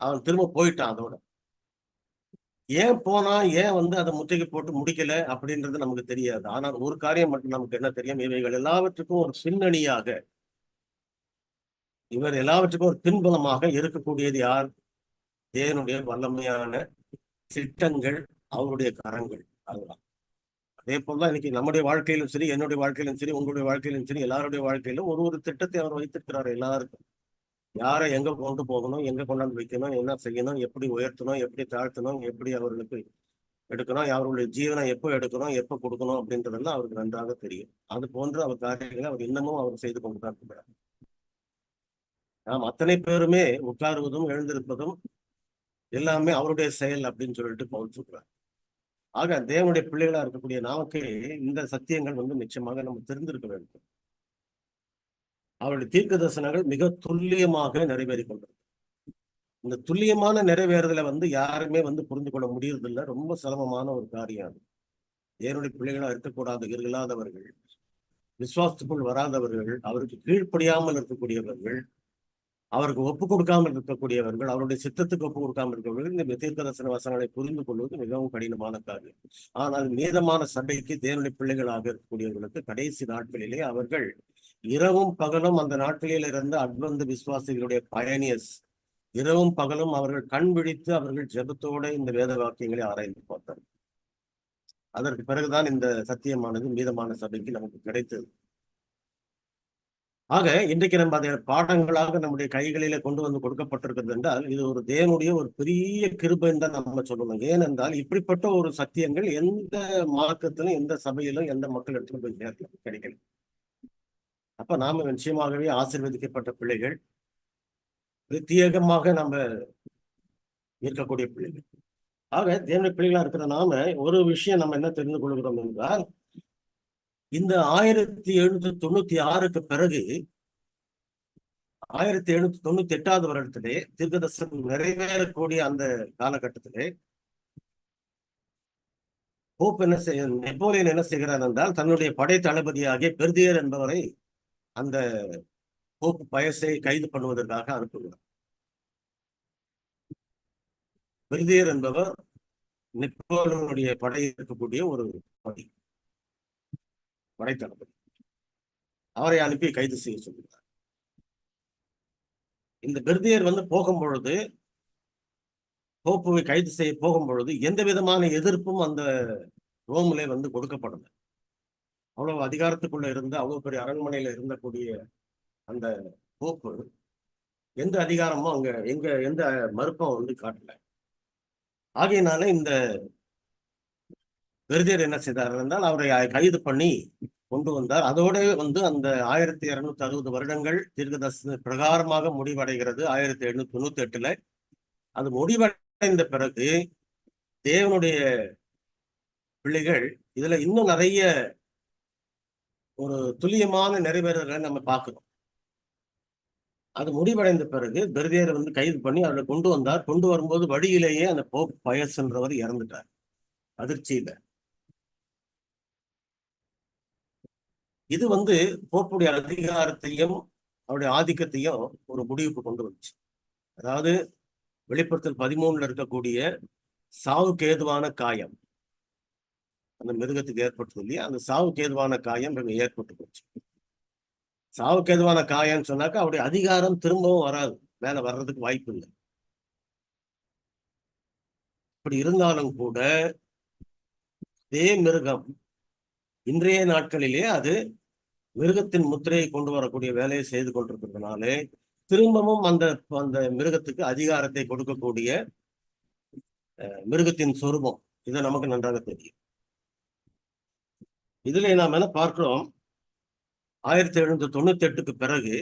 அவன் திரும்ப போயிட்டான். அதோட ஏன் போனா, ஏன் அதை முற்றுகை போட்டு முடிக்கல அப்படின்றது நமக்கு தெரியாது. ஆனால் ஒரு காரியம் மட்டும் நமக்கு என்ன தெரியும், இவைகள் எல்லாவற்றுக்கும் ஒரு பின்னணியாக, இவர் எல்லாவற்றுக்கும் ஒரு பின்புலமாக இருக்கக்கூடியது யார்? தேவனுடைய வல்லமையான திட்டங்கள், அவருடைய கரங்கள். அதுதான். அதே போலதான் இன்னைக்கு நம்முடைய வாழ்க்கையிலும் சரி, என்னுடைய வாழ்க்கையிலும் சரி, உங்களுடைய வாழ்க்கையிலும் சரி, எல்லாருடைய வாழ்க்கையிலும் ஒரு திட்டத்தை அவர் வைத்திருக்கிறார் எல்லாருக்கும். யாரை எங்க கொண்டு போகணும், எங்க கொண்டாந்து வைக்கணும், என்ன செய்யணும், எப்படி உயர்த்தணும், எப்படி தாழ்த்தணும், எப்படி அவர்களுக்கு எடுக்கணும், அவருடைய ஜீவனை எப்போ எடுக்கணும், எப்போ கொடுக்கணும் அப்படின்றதெல்லாம் அவருக்கு நன்றாக தெரியும். அது போன்று அவர் காரியங்களை அவர் இன்னமும் அவர் செய்து கொண்டுதான் இருக்கிறார். நாம் அத்தனை பேருமே உட்காருவதும் எழுந்திருப்பதும் எல்லாமே அவருடைய செயல் அப்படின்னு சொல்லிட்டு பவுல் சொல்றார். ஆக தேவனுடைய பிள்ளைகளா இருக்கக்கூடிய நமக்கு இந்த சத்தியங்கள் நிச்சயமாக நம்ம தெரிந்திருக்க வேண்டும். அவருடைய தீர்க்க தரிசனங்கள் மிக துல்லியமாக நிறைவேறி கொண்டது. இந்த துல்லியமான நிறைவேறுதலை யாருமே புரிந்து கொள்ள முடியறதில்லை. ரொம்ப சிரமமான ஒரு காரியம். தேவனுடைய பிள்ளைகளா இல்லாதவர்கள், விசுவாசத்துக்குள் வராதவர்கள், அவருக்கு கீழ்ப்படியாமல் இருக்கக்கூடியவர்கள், அவருக்கு ஒப்பு கொடுக்காமல் இருக்கக்கூடியவர்கள், அவருடைய சித்தத்துக்கு ஒப்பு கொடுக்காமல் இருக்கக்கூடியவர்கள் இந்த தீர்க்கதரிசன வசனங்களை புரிந்து கொள்வது மிகவும் கடினமான காரியம். ஆனால் மீதமான சபைக்கு தேவனுடைய பிள்ளைகளாக இருக்கக்கூடியவர்களுக்கு கடைசி நாட்களிலே அவர்கள் இரவும் பகலும் அந்த நாட்களில் இருந்த அட்வந்த விசுவாசிகளுடைய பயனியர்ஸ் இரவும் பகலும் அவர்கள் கண் விழித்து அவர்கள் ஜெபத்தோட இந்த வேத வாக்கியங்களை ஆராய்ந்து பார்த்தார். அதற்கு பிறகுதான் இந்த சத்தியமானது மீதமான சபைக்கு நமக்கு கிடைத்தது. ஆக இன்றைக்கு நம்ம அதை பாடங்களாக நம்முடைய கைகளில கொண்டு வந்து கொடுக்கப்பட்டிருக்கிறது என்றால் இது ஒரு தேவனுடைய ஒரு பெரிய கிருபைன்னு தான் நம்ம சொல்லணும். ஏனென்றால் இப்படிப்பட்ட ஒரு சத்தியங்கள் எந்த மார்க்கத்திலும் எந்த சபையிலும் எந்த மக்கள் இடத்துல போய் கிடைக்கல. அப்ப நாம நிச்சயமாகவே ஆசீர்வதிக்கப்பட்ட பிள்ளைகள், பிரத்யேகமாக நம்ம இருக்கக்கூடிய பிள்ளைகள். ஆக தேவனுடைய பிள்ளைகளா இருக்கிற நாம ஒரு விஷயம் நம்ம என்ன தெரிந்து கொள்கிறோம் என்றால், இந்த 1796 பிறகு 1798 வருடத்திலே தீர்க்கதரிசனம் நிறைவேறக்கூடிய அந்த காலகட்டத்திலே போப் நெப்போலியன் என்ன செய்கிறார் என்றால், தன்னுடைய படை தளபதியாகிய பெர்தியர் என்பவரை அந்த போப் பயஸை கைது பண்ணுவதற்காக அனுப்புகிறார். பெர்தியர் என்பவர் நெப்போலியனுடைய படை இருக்கக்கூடிய ஒரு படைத்தளபதி. அவரை அனுப்பி கைது செய்ய சொல்கிறார். இந்த பெர்தியர் போகும் பொழுது, போப்புவை கைது செய்ய போகும் பொழுது எந்த விதமான எதிர்ப்பும் அந்த ரோமிலே கொடுக்கப்படல. அவ்வளவு அதிகாரத்துக்குள்ள இருந்த, அவ்வளவு பெரிய அரண்மனையில இருந்தக்கூடிய அந்த போப்பு எந்த அதிகாரமும் அங்க எந்த மறுப்பும் காட்டல. ஆகையினால இந்த பெர்தியர் என்ன செய்தார் என்றால், அவரை கைது பண்ணி கொண்டு வந்தார். அதோட அந்த 1260 வருடங்கள் தீர்க்கதரிசன பிரகாரமாக முடிவடைகிறது. 1798 அது முடிவடைந்த பிறகு தேவனுடைய பிள்ளைகள் இதுல இன்னும் நிறைய ஒரு துல்லியமான நிறைவேறலை நம்ம பார்க்கிறோம். அது முடிவடைந்த பிறகு பெர்தியர் கைது பண்ணி அவரை கொண்டு வந்தார். கொண்டு வரும்போது வழியிலேயே அந்த போப் பயஸ்ன்றவர் இறந்துட்டார் அதிர்ச்சியில. இது போப்புடைய அதிகாரத்தையும் அவருடைய ஆதிக்கத்தையும் ஒரு முடிவுக்கு கொண்டு வந்துச்சு. அதாவது வெளிப்படுத்தல் 13 இருக்கக்கூடிய சாவுக்கு ஏதுவான காயம் அந்த மிருகத்துக்கு ஏற்பட்டது இல்லையா, அந்த சாவுக்கு ஏதுவான காயம் ஏற்பட்டு போச்சு. சாவுக்கு ஏதுவான காயம்னு சொன்னாக்கா அவருடைய அதிகாரம் திரும்பவும் வராது, மேல வர்றதுக்கு வாய்ப்பு இல்லை. இப்படி இருந்தாலும் கூட இதே மிருகம் இன்றைய நாட்களிலே அது மிருகத்தின் முத்திரையை கொண்டு வரக்கூடிய வேலையை செய்து கொண்டிருக்கிறதுனாலே திரும்பவும் அந்த மிருகத்துக்கு அதிகாரத்தை கொடுக்கக்கூடிய மிருகத்தின் சொரூபம் இதை நமக்கு நன்றாக தெரியும். இதுல நாம் என்ன பார்க்கிறோம், 1798 பிறகு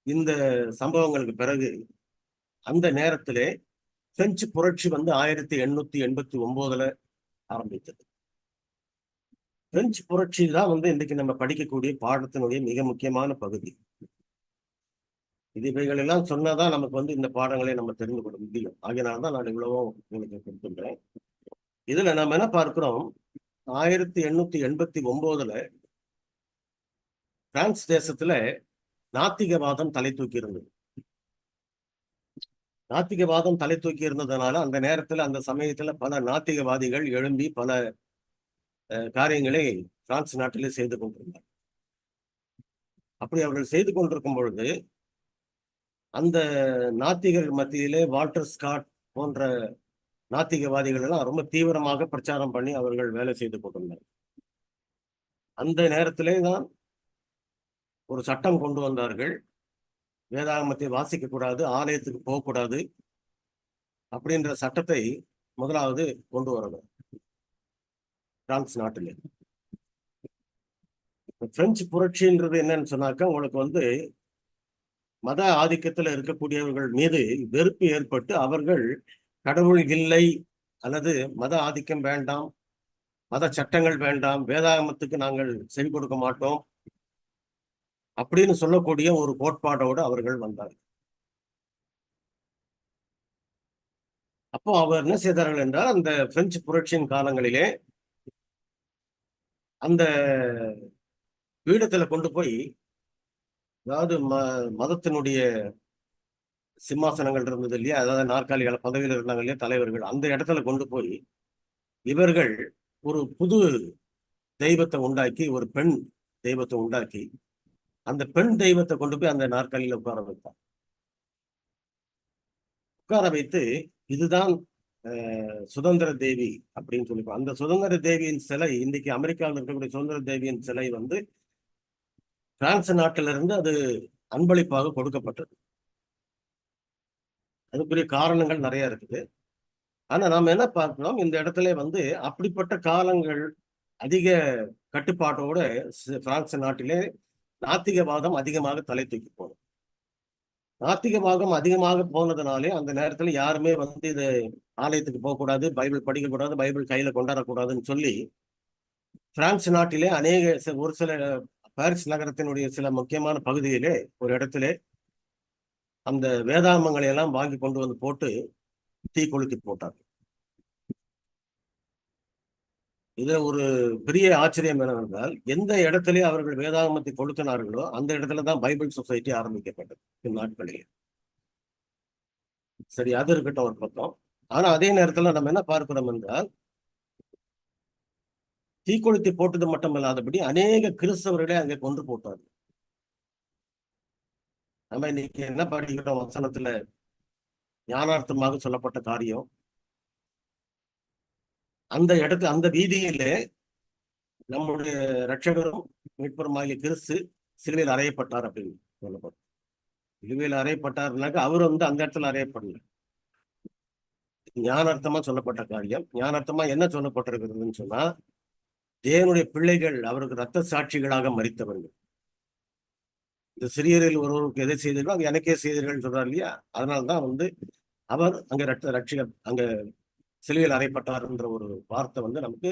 இந்த சம்பவங்களுக்கு பிறகு அந்த நேரத்திலே பிரெஞ்சு புரட்சி 1889 ஆரம்பித்தது. பிரெஞ்சு புரட்சி தான் இன்றைக்கு நம்ம படிக்கக்கூடிய பாடத்தினுடைய மிக முக்கியமான பகுதி. இவைகள் எல்லாம் சொன்னாதான் நமக்கு இந்த பாடங்களை நம்ம தெரிந்து கொள்ள முடியும். ஆகையினால்தான் நான் இவ்வளவோ உங்களுக்கு கொடுத்துன்றேன். இதுல நம்ம என்ன பார்க்கிறோம், 1889 பிரான்ஸ் தேசத்துல நாத்திகவாதம் தலை தூக்கி இருந்தது. நாத்திகவாதம் தலை தூக்கி இருந்ததுனால அந்த நேரத்துல அந்த சமயத்துல பல நாத்திகவாதிகள் எழும்பி பல காரியங்களை பிரான்ஸ் நாட்டிலே செய்து கொண்டிருந்தார். அப்படி அவர்கள் செய்து கொண்டிருக்கும் பொழுது அந்த நாத்திகர் மத்தியிலே வால்டர் ஸ்காட் போன்ற நாத்திகவாதிகள் எல்லாம் ரொம்ப தீவிரமாக பிரச்சாரம் பண்ணி அவர்கள் வேலை செய்து கொண்டிருந்தார். அந்த நேரத்திலே தான் ஒரு சட்டம் கொண்டு வந்தார்கள். வேதாகமத்தை வாசிக்க கூடாது, ஆலயத்துக்கு போகக்கூடாது அப்படின்ற சட்டத்தை முதலாவது கொண்டு வரணும் பிரான்ஸ் நாட்டிலே. பிரெஞ்சு புரட்சின்றது என்னன்னு சொன்னாக்கா, உங்களுக்கு மத ஆதிக்கத்துல இருக்கக்கூடியவர்கள் மீது வெறுப்பு ஏற்பட்டு அவர்கள் கடவுள் இல்லை அல்லது மத ஆதிக்கம் வேண்டாம், மத சட்டங்கள் வேண்டாம், வேதாகமத்துக்கு நாங்கள் செவி கொடுக்க மாட்டோம் அப்படின்னு சொல்லக்கூடிய ஒரு கோட்பாடோடு அவர்கள் வந்தார்கள். அப்போ அவர் என்ன செய்தார்கள் என்றால், அந்த பிரெஞ்சு புரட்சியின் காலங்களிலே அந்த பீடத்துல கொண்டு போய் அதாவது மதத்தினுடைய சிம்மாசனங்கள் இருந்தது இல்லையா, அதாவது நாற்காலிகள் பதவியில் இருந்தாங்க இல்லையா தலைவர்கள், அந்த இடத்துல கொண்டு போய் இவர்கள் ஒரு புது தெய்வத்தை உண்டாக்கி, ஒரு பெண் தெய்வத்தை உண்டாக்கி, அந்த பெண் தெய்வத்தை கொண்டு போய் அந்த நாற்காலியில உட்கார வைத்தார். உட்கார வைத்து இதுதான் சுதந்திர தேவி அப்படின்னு சொல்லி, அந்த சுதந்திர தேவியின் சிலை இன்னைக்கு அமெரிக்காவில் இருக்கக்கூடிய சுதந்திர தேவியின் சிலை வந்து பிரான்ஸ் நாட்டிலிருந்து அது அன்பளிப்பாக கொடுக்கப்பட்டது. அதுக்குரிய காரணங்கள் நிறைய இருக்குது. ஆனா நாம என்ன பார்க்கிறோம், இந்த இடத்துல வந்து அப்படிப்பட்ட காலங்கள் அதிக கட்டுப்பாட்டோட பிரான்ஸ் நாட்டிலே நாத்திகவாதம் அதிகமாக தலை தூக்கி போனது. நாத்திகவாதம் அதிகமாக போனதுனாலே அந்த நேரத்துல யாருமே வந்து இது ஆலயத்துக்கு போகக்கூடாது, பைபிள் படிக்கக்கூடாது, பைபிள் கையில கொண்டாடக்கூடாதுன்னு சொல்லி பிரான்ஸ் நாட்டிலே ஒரு சில பாரிஸ் நகரத்தினுடைய சில முக்கியமான பகுதியிலே ஒரு இடத்துல அந்த வேதாகமங்களை எல்லாம் வாங்கி கொண்டு வந்து போட்டு தீ கொளுத்தி போட்டார். இதுல ஒரு பெரிய ஆச்சரியம் என்னவென்றால், எந்த இடத்திலே அவர்கள் வேதாகமத்தை கொளுத்தினார்களோ அந்த இடத்துலதான் பைபிள் சொசைட்டி ஆரம்பிக்கப்பட்டது இந்நாட்களில். சரி, அது இருக்கட்டும் ஒரு பக்கம். ஆனா அதே நேரத்துல நம்ம என்ன பார்க்கிறோம் என்றால், தீக்கொளுத்தி போட்டது மட்டுமல்லாதபடி அநேக கிறிஸ்தவர்களே அங்கே கொன்று போட்டார்கள். நம்ம இன்னைக்கு என்ன படிக்கிறோம், வசனத்துல ஞானார்த்தமாக சொல்லப்பட்ட காரியம், அந்த இடத்துல அந்த வீதியிலே நம்முடைய ரட்சகரும் மீட்பருமாகிய கிறிஸ்து சிலுவையில் அறையப்பட்டார் அப்படின்னு சொல்லப்படும். சிலுவையில் அறையப்பட்டார்னாக்க அவர் வந்து அந்த இடத்துல அறையப்படல. ஞானார்த்தமா சொல்லப்பட்ட காரியம். ஞானார்த்தமா என்ன சொல்லப்பட்டிருக்கிறதுன்னு சொன்னா, தேவனுடைய பிள்ளைகள் அவருக்கு ரத்த சாட்சிகளாக மரித்தவர்கள். இந்த சிறியரில் ஒருவருக்கு எதை செய்தீர்களோ அது எனக்கே செய்தீர்கள் சொல்றாரு இல்லையா, அதனால்தான் வந்து அவர் அங்க ரட்சகர் அங்க சிலுவையில் அறையப்பட்டார் என்ற ஒரு வார்த்தை வந்து நமக்கு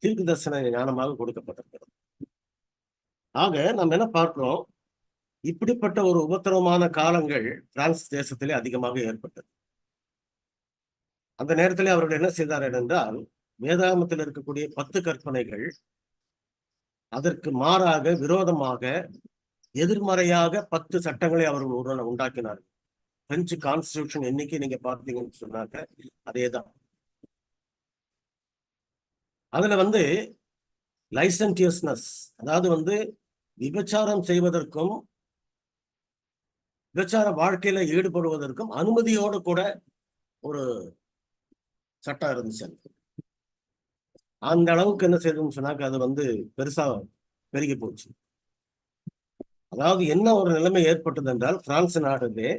தீர்க்க தரிசன ஞானமாக கொடுக்கப்பட்டிருக்கிறது. ஆக நம்ம என்ன பார்க்கிறோம், இப்படிப்பட்ட ஒரு உபத்திரவமான காலங்கள் பிரான்ஸ் தேசத்திலே அதிகமாக ஏற்பட்டது. அந்த நேரத்திலே அவர்கள் என்ன செய்தார்கள் என்றால், வேதாகமத்தில் இருக்கக்கூடிய 10 கற்பனைகள் அதற்கு மாறாக விரோதமாக எதிர்மறையாக 10 சட்டங்களை அவர்கள் உண்டாக்கினார்கள். பிரெஞ்சு கான்ஸ்டிடியூஷன் என்னைக்கு நீங்க பார்த்தீங்கன்னு சொன்னாக்க அதேதான். அதுல வந்து லைசன்டியஸ்னஸ், அதாவது வந்து விபச்சாரம் செய்வதற்கும் விபச்சார வாழ்க்கையில ஈடுபடுவதற்கும் அனுமதியோடு கூட ஒரு சட்டம் இருந்துச்சு. அந்த அளவுக்கு என்ன செய்யணும்னு சொன்னாக்க அது வந்து பெருசா பெருகி போச்சு. அதாவது என்ன ஒரு நிலைமை ஏற்பட்டது என்றால், பிரான்ஸ் நாட்டிலே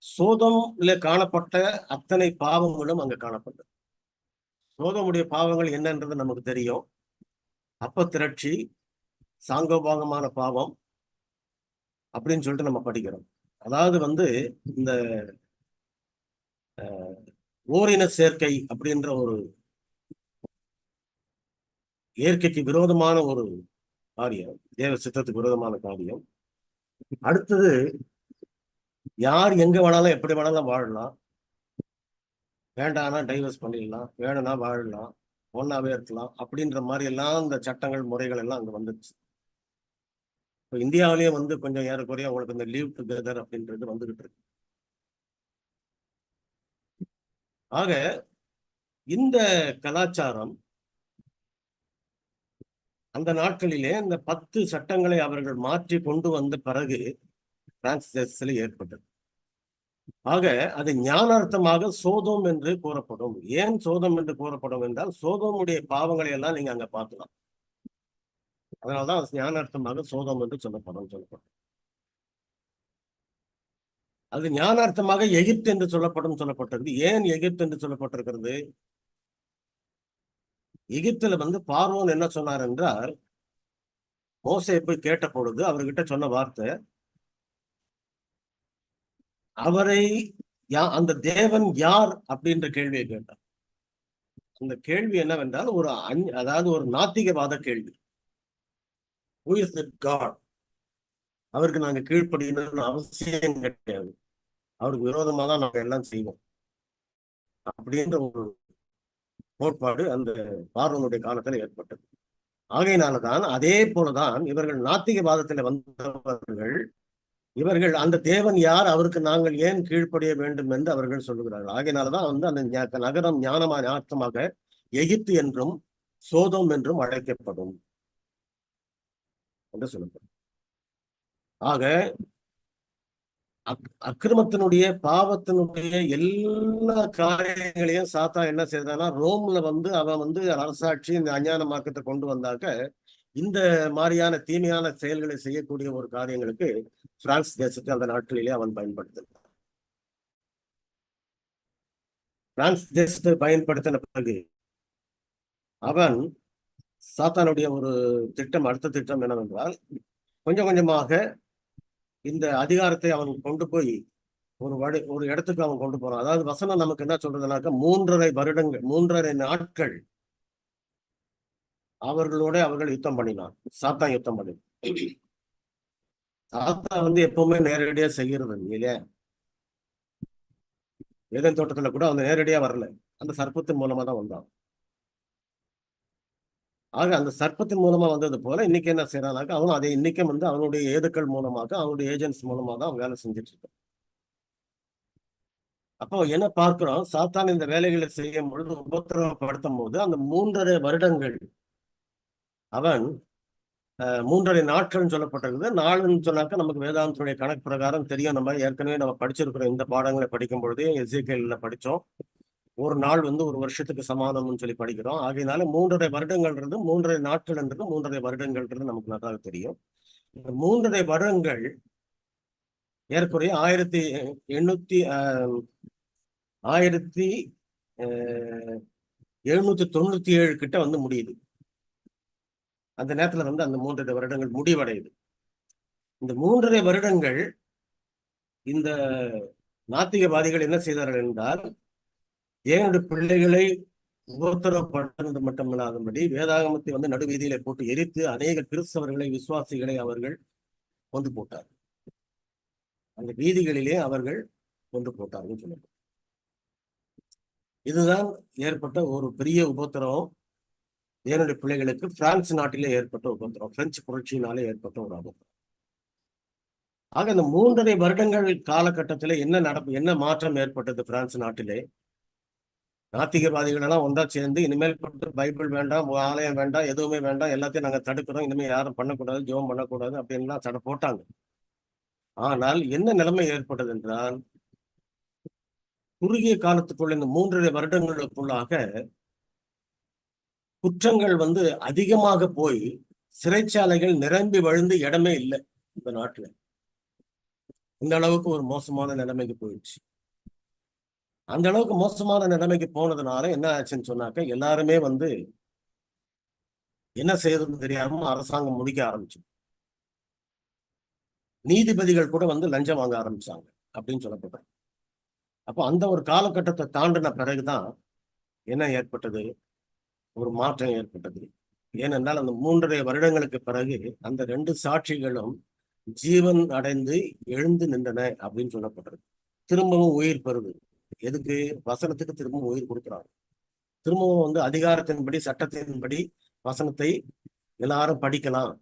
சோதம்ல காணப்பட்ட அத்தனை பாவங்களும் அங்க காணப்பட்டது. சோதமுடைய பாவங்கள் என்னன்றது நமக்கு தெரியும். அப்ப திரட்சி, சாங்கோபாகமான பாவம் அப்படின்னு சொல்லிட்டு நம்ம படிக்கிறோம். அதாவது வந்து இந்த ஓரின சேர்க்கை அப்படின்ற ஒரு இயற்கைக்கு விரோதமான ஒரு காரியம், தேவ சித்தத்துக்கு விரோதமான காரியம். அடுத்தது, யார் எங்க வேணாலும் எப்படி வேணாலும் வாழலாம், வேண்டாம்னா டைவர்ஸ் பண்ணிடலாம், வேணும்னா வாழலாம், ஒன்னாவே இருக்கலாம் அப்படின்ற மாதிரி எல்லாம் இந்த சட்டங்கள் முறைகள் எல்லாம் அங்க வந்துருச்சு. இப்போ இந்தியாவிலேயே வந்து கொஞ்சம் ஏறக்குறைய உங்களுக்கு இந்த லீவ் டுகெதர் அப்படின்றது வந்துகிட்டு இருக்கு. ஆக இந்த கலாச்சாரம் அந்த நாட்களிலே இந்த 10 சட்டங்களை அவர்கள் மாற்றி கொண்டு வந்த பிறகு பிரான்ஸ் தேசத்தில் ஏற்பட்டது. ஆக அது ஞானார்த்தமாக சோதோம் என்று கூறப்படும். ஏன் சோதம் என்று கூறப்படும் என்றால், சோதோமுடைய பாவங்களை எல்லாம் நீங்க அங்க பார்க்கலாம். அதனால்தான் ஞானார்த்தமாக சோதம் என்று சொல்லப்படும். அது ஞானார்த்தமாக எகிப்து என்று சொல்லப்பட்டது. ஏன் எகிப்து என்று சொல்லப்பட்டிருக்கிறது? எகிப்துல வந்து பார்வோன் என்ன சொன்னார் என்றால், மோசே போய் கேட்ட பொழுது அவர்கிட்ட சொன்ன வார்த்தை, அவரை அந்த தேவன் யார் அப்படின்ற கேள்வியை கேட்டார். அந்த கேள்வி என்னவென்றால் அதாவது ஒரு நாத்திகவாத கேள்வி. Who is that God? அவருக்கு நாங்க கீழ்ப்படியணும்னு அவசியம் கிடையாது, அவருக்கு விரோதமா தான் நாங்க எல்லாம் செய்வோம் அப்படின்ற ஒரு கோட்பாடு அந்த பார்வோனுடைய காலத்துல ஏற்பட்டது. ஆகையினாலதான் அதே போலதான் இவர்கள் நாத்திகவாதத்தில் வந்தவர்கள், இவர்கள் அந்த தேவன் யார், அவருக்கு நாங்கள் ஏன் கீழ்ப்படிய வேண்டும் என்று அவர்கள் சொல்லுகிறார்கள். ஆகையினாலதான் அந்த நகரம் ஞானமாக எகிப்து என்றும் சோதோம் என்றும் அழைக்கப்படும் என்று சொல்லப்படும். ஆக அக்கிரமத்தினுடைய பாவத்தினுடைய எல்லா காரியங்களையும் சாத்தா என்ன செய்தானா, ரோம்ல அவன் அரசாட்சி இந்த அஞ்ஞான மார்க்கத்தை கொண்டு வந்தாக்க இந்த மாதிரியான தீமையான செயல்களை செய்யக்கூடிய ஒரு காரியங்களுக்கு பிரான்ஸ் தேசத்தை அந்த நாட்களிலே அவன் பயன்படுத்தினான். பிரான்ஸ் தேசத்தை பயன்படுத்தின பிறகு அவன் சாத்தானுடைய ஒரு திட்டம், அடுத்த திட்டம் என்னவென்றால், கொஞ்சம் கொஞ்சமாக இந்த அதிகாரத்தை அவன் கொண்டு போய் ஒரு இடத்துக்கு அவன் கொண்டு போறான். அதாவது வசனம் நமக்கு என்ன சொல்றதுனாக்க 3.5 நாட்கள் அவர்கள் யுத்தம் பண்ணினான். சாத்தான் யுத்தம் பண்ணினான். சாத்தான் எப்பவுமே நேரடியா செய்யறது இல்லையா? ஏதேன் தோட்டத்துல கூட அவன் நேரடியா வரல, அந்த சர்ப்பத்தின் மூலமா தான் வந்தான். ஆக அந்த சர்ப்பத்தின் மூலமா வந்தது போல இன்னைக்கு என்ன செய்யறானாக்க அவனும் அதை இன்னைக்கும் அவனுடைய ஏதுக்கள் மூலமாக, அவனுடைய ஏஜென்ட்ஸ் மூலமா தான் அவன் வேலை செஞ்சுட்டு இருக்கான். அப்போ என்ன பார்க்கிறோம், சாத்தான் இந்த வேலைகளை செய்யும் பொழுது, உபத்திரவப்படுத்தும் போது அந்த 3.5 வருடங்கள் அவன் 3.5 நாட்கள் சொல்லப்பட்டிருக்குது. நாளுன்னு சொன்னாக்க நமக்கு வேதாந்தத்துடைய கணக்கு பிரகாரம் தெரியும். நம்ம ஏற்கனவே நம்ம படிச்சிருக்கிறோம். இந்த பாடங்களை படிக்கும் பொழுது எசேக்கியேல்ல படித்தோம். ஒரு நாள் ஒரு வருஷத்துக்கு சமானம்னு சொல்லி படிக்கிறோம். ஆகையினால 3.5 வருடங்கள்ன்றது 3.5 நாட்கள்ன்றது 3.5 வருடங்கள்ன்றது நமக்கு நன்றாக தெரியும். இந்த 3.5 வருடங்கள் ஏறக்குறைய 1797 கிட்ட முடியுது. அந்த நேரத்துல அந்த 3.5 வருடங்கள் முடிவடையுது. இந்த 3.5 வருடங்கள் இந்த நாத்திகவாதிகள் என்ன செய்தார்கள் என்றால், தேவனுடைய பிள்ளைகளை உபத்திரவப்படுத்துவது மட்டுமில்லாதபடி வேதாகமத்தை நடுவீதியில போட்டு எரித்து அநேக கிறிஸ்தவர்களை, விசுவாசிகளை அவர்கள் கொண்டு போட்டார். அந்த வீதிகளிலே அவர்கள் கொண்டு போட்டார்கள் சொல்லப்படும். இதுதான் ஏற்பட்ட ஒரு பெரிய உபத்திரவம் தேவனுடைய பிள்ளைகளுக்கு. பிரான்ஸ் நாட்டிலே ஏற்பட்ட உபத்திரம், பிரெஞ்சு புரட்சியினாலே ஏற்பட்ட ஒரு உபத்திரம். ஆக இந்த 3.5 வருடங்கள் காலகட்டத்திலே என்ன மாற்றம் ஏற்பட்டது பிரான்ஸ் நாட்டிலே? நாத்திகவாதிகள் எல்லாம் ஒன்றா சேர்ந்து, இனிமேல் பைபிள் வேண்டாம், ஆலயம் வேண்டாம், எதுவுமே வேண்டாம், எல்லாத்தையும் நாங்க தடுக்கிறோம், இனிமேல் யாரும் பண்ணக்கூடாது, ஜெபம் பண்ணக்கூடாது அப்படின்லாம் தடை போட்டாங்க. ஆனால் என்ன நிலைமை ஏற்பட்டது என்றால், குறுகிய காலத்துக்குள்ள இந்த 3.5 வருடங்களுக்குள்ளாக குற்றங்கள் அதிகமாக போய் சிறைச்சாலைகள் நிரம்பி வழிந்து இடமே இல்லை இந்த நாட்டுல. இந்த அளவுக்கு ஒரு மோசமான நிலைமைக்கு போயிடுச்சு. அந்த அளவுக்கு மோசமான நிலைமைக்கு போனதுனால என்ன ஆச்சுன்னு சொன்னாக்க, எல்லாருமே என்ன செய்யறதுன்னு தெரியாம அரசாங்கம் முடிக்க ஆரம்பிச்சு. நீதிபதிகள் கூட லஞ்சம் வாங்க ஆரம்பிச்சாங்க அப்படின்னு சொல்லப்பட்ட. அப்போ அந்த ஒரு காலகட்டத்தை தாண்டின பிறகுதான் என்ன ஏற்பட்டது, ஒரு மாற்றம் ஏற்பட்டது. ஏனென்றால் அந்த 3.5 வருடங்களுக்கு பிறகு அந்த 2 சாட்சிகளும் ஜீவன் அடைந்து எழுந்து நின்றன அப்படின்னு சொல்லப்பட்டது. திரும்பவும் உயிர் பெறுது. எதுக்கு? வசனத்துக்கு திரும்பவும் உயிர் கொடுக்குறாங்க. திரும்பவும் அதிகாரத்தின்படி, சட்டத்தின்படி வசனத்தை எல்லாரும் படிக்கலாம்,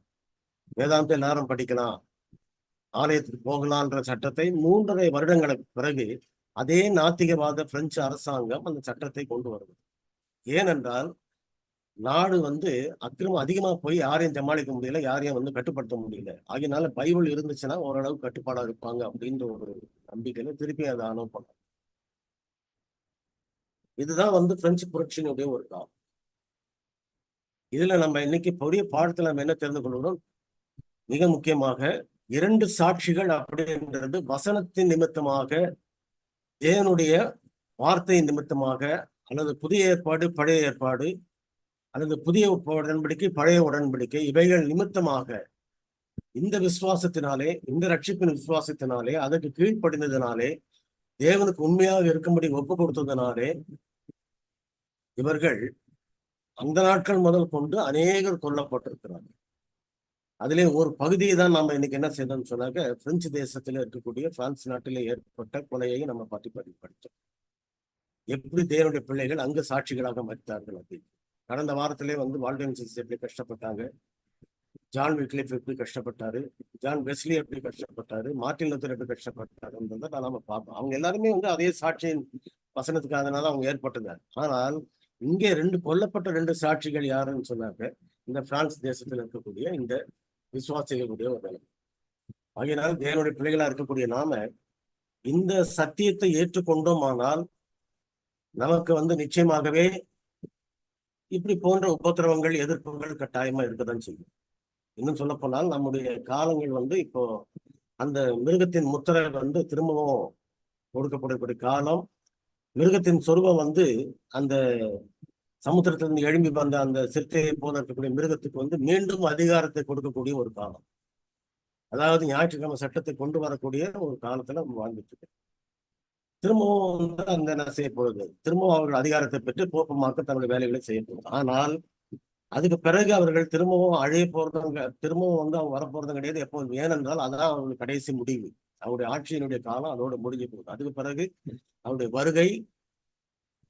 வேதாந்தம் எல்லாரும் படிக்கலாம், ஆலயத்துக்கு போகலான்ற சட்டத்தை 3.5 வருடங்களுக்கு பிறகு அதே நாத்திகவாத பிரெஞ்சு அரசாங்கம் அந்த சட்டத்தை கொண்டு வருது. ஏனென்றால் நாடு அக்கிரமம் அதிகமா போய் யாரையும் சமாளிக்க முடியல, யாரையும் கட்டுப்படுத்த முடியல. ஆகினால பைபிள் இருந்துச்சுன்னா ஓரளவு கட்டுப்பாடா இருப்பாங்க அப்படின்ற ஒரு நம்பிக்கையில திருப்பி அதை அனுப்பணும். இதுதான் பிரெஞ்சு புரட்சியினுடைய ஒரு காலம். இதுல நம்ம இன்னைக்கு பெரிய பாடத்துல நம்ம என்ன தெரிந்து கொள்கிறோம், மிக முக்கியமாக 2 சாட்சிகள் அப்படின்றது வசனத்தின் நிமித்தமாக, தேவனுடைய வார்த்தை நிமித்தமாக, அல்லது புதிய ஏற்பாடு, பழைய ஏற்பாடு, அல்லது புதிய உடன்படிக்கை, பழைய உடன்படிக்கை, இவைகள் நிமித்தமாக இந்த விசுவாசத்தினாலே, இந்த ரட்சிப்பின் விசுவாசத்தினாலே, அதற்கு கீழ்ப்படிந்ததினாலே, தேவனுக்கு உண்மையாக இருக்கும்படி ஒப்பு கொடுத்ததினாலே இவர்கள் அந்த நாட்கள் முதல் கொண்டு அநேகர் கொல்லப்பட்டிருக்கிறார்கள். அதிலே ஒரு பகுதியை தான் நம்ம இன்னைக்கு என்ன செய்தோம்னு சொன்னாக்க, பிரெஞ்சு தேசத்துல இருக்கக்கூடிய பிரான்ஸ் நாட்டிலே ஏற்பட்ட கொலையை நம்ம படித்தோம். எப்படி தேவனுடைய பிள்ளைகள் அங்கு சாட்சிகளாக மறித்தார்கள் அப்படின்னு. கடந்த வாரத்திலே வந்து வால்டன்சிஸ் எப்படி கஷ்டப்பட்டாங்க, ஜான் விக்லிஃப் எப்படி கஷ்டப்பட்டாரு, ஜான் வெஸ்லி எப்படி கஷ்டப்பட்டாரு, மார்ட்டின் லூத்தர் எப்படி கஷ்டப்பட்டாருன்றதை நாம பார்ப்போம். அவங்க எல்லாருமே வந்து அதே சாட்சியின் வசனத்துக்கு அதனால அவங்க ஏற்பட்டது. ஆனால் இங்கே கொல்லப்பட்ட 2 சாட்சிகள் யாருன்னு சொன்னாக்க இந்த பிரான்ஸ் தேசத்தில் இருக்கக்கூடிய இந்த விசுவாசிகளுடைய ஒரு நிலை. ஆகையினால் தேவனுடைய பிள்ளைகளா இருக்கக்கூடிய நாம இந்த சத்தியத்தை ஏற்றுக்கொண்டோமானால் நமக்கு வந்து நிச்சயமாகவே இப்படி போன்ற உபத்திரவங்கள், எதிர்ப்புகள் கட்டாயமா இருக்கதான் செய்யும். இன்னும் சொல்ல போனால் நம்முடைய காலங்கள் வந்து இப்போ அந்த மிருகத்தின் முத்திரை வந்து திரும்பவும் கொடுக்கப்படக்கூடிய காலம். மிருகத்தின் சொருபம் வந்து அந்த சமுத்திரத்திலிருந்து எழும்பி வந்த அந்த சிறுத்தையை போல இருக்கக்கூடிய மிருகத்துக்கு வந்து மீண்டும் அதிகாரத்தை கொடுக்கக்கூடிய ஒரு காலம். அதாவது ஞாயிற்றுக்கிழமை சட்டத்தை கொண்டு வரக்கூடிய ஒரு காலத்துல நம்ம வாழ்ந்துட்டு இருக்கோம். திரும்பவும் வந்து அந்த என்ன செய்ய போகுது, திரும்பவும் அவர்கள் அதிகாரத்தை பெற்று போப்பமாக்க தன்னுடைய வேலைகளை செய்ய போகுது. ஆனால் அதுக்கு பிறகு அவர்கள் திரும்பவும் அழைய போறதுங்க, திரும்பவும் வந்து அவங்க வரப்போறதும் கிடையாது எப்போது. ஏனென்றால் அதான் அவங்களுக்கு கடைசி முடிவு. அவருடைய ஆட்சியினுடைய காலம் அதோட முடிஞ்சு போகுது. அதுக்கு பிறகு அவருடைய வருகை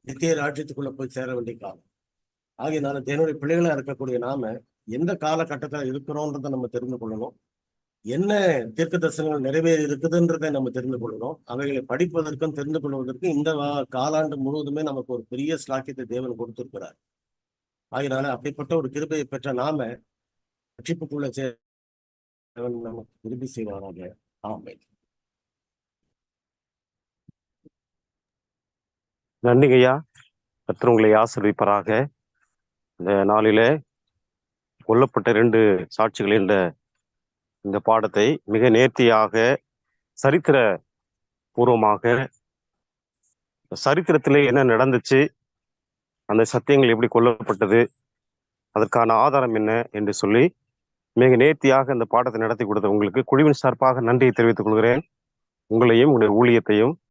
நித்திய ராஜ்யத்துக்குள்ள போய் சேர வேண்டிய காலம். ஆகையினால தேவனுடைய பிள்ளைகளா இருக்கக்கூடிய நாம எந்த காலகட்டத்தில் இருக்கிறோன்றதை நம்ம தெரிந்து கொள்ளணும். என்ன தீர்க்க தரிசனங்கள் நிறைவேறி இருக்குதுன்றதை நம்ம தெரிந்து கொள்ளணும். அவைகளை படிப்பதற்கும் தெரிந்து கொள்வதற்கும் இந்த காலாண்டு முழுவதுமே நமக்கு ஒரு பெரிய ஸ்லாக்கியத்தை தேவன் கொடுத்திருக்கிறார். ஆகையினால அப்படிப்பட்ட ஒரு கிருபையை பெற்ற நாம ரட்சிப்புக்குள்ள தேவன் நமக்கு கிருபை செய்வாராக. ஆமென். நன்றிங்க ஐயா. கர்த்தர் உங்களை ஆசீர்வதிப்பாராக. இந்த நாளிலே கொல்லப்பட்ட 2 சாட்சிகள் என்ற இந்த பாடத்தை மிக நேர்த்தியாக, சரித்திர பூர்வமாக, சரித்திரத்திலே என்ன நடந்துச்சு, அந்த சத்தியங்கள் எப்படி கொல்லப்பட்டது, அதற்கான ஆதாரம் என்ன என்று சொல்லி மிக நேர்த்தியாக இந்த பாடத்தை நடத்தி கொடுத்த உங்களுக்கு குழுவின் சார்பாக நன்றியை தெரிவித்துக் கொள்கிறேன். உங்களையும் உங்களுடைய ஊழியத்தையும்